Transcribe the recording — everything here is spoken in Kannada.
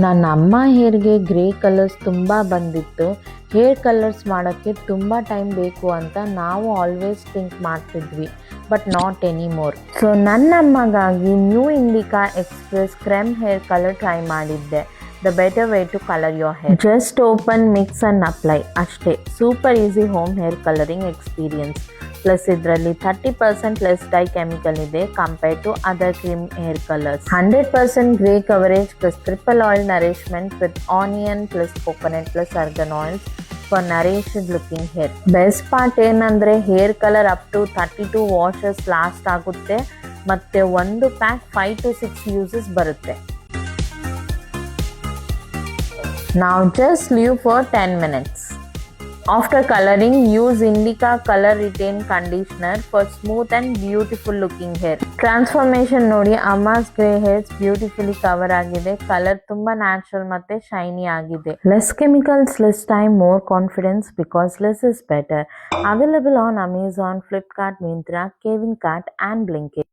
ನನ್ನ ಅಮ್ಮ ಹೇರ್ಗೆ ಗ್ರೇ ಕಲರ್ಸ್ ತುಂಬ ಬಂದಿತ್ತು. ಹೇರ್ ಕಲರ್ಸ್ ಮಾಡೋಕ್ಕೆ ತುಂಬ ಟೈಮ್ ಬೇಕು ಅಂತ ನಾವು ಆಲ್ವೇಸ್ ಥಿಂಕ್ ಮಾಡ್ತಿದ್ವಿ, ಬಟ್ ನಾಟ್ ಎನಿಮೋರ್. ಸೊ ನನ್ನ ಅಮ್ಮಗಾಗಿ new Indica express creme hair colour try ಮಾಡಿದ್ದೆ. The better way to colour your hair. Just open, mix and apply ಅಷ್ಟೇ. Super easy home hair colouring experience. Plus ಇದರಲ್ಲಿ 30% ಲೆಸ್ ಡೈ ಕೆಮಿಕಲ್ ಇದೆ compared to other cream hair colours. 100% grey coverage plus triple oil nourishment with onion plus coconut plus argan oils for nourished looking hair. Best part ಏನಂದರೆ hair colour up to 32 washes last ಆಗುತ್ತೆ ಮತ್ತು ಒಂದು ಪ್ಯಾಕ್ 5 to 6 ಯೂಸಸ್ ಬರುತ್ತೆ. Now just leave for 10 minutes. After coloring, use Indica Color Retain Conditioner for smooth and beautiful looking hair. Transformation ನೋಡಿ, ಅಮ್ಮಾಸ್ ಗ್ರೇ ಹೇರ್ಸ್ ಬ್ಯೂಟಿಫುಲಿ ಕವರ್ ಆಗಿದೆ. ಕಲರ್ ತುಂಬ ನ್ಯಾಚುರಲ್ ಮತ್ತು ಶೈನಿ ಆಗಿದೆ. Less chemicals, less time, more confidence because less is better. Available on Amazon, Flipkart, Myntra, Kevin Cart and Blinkit.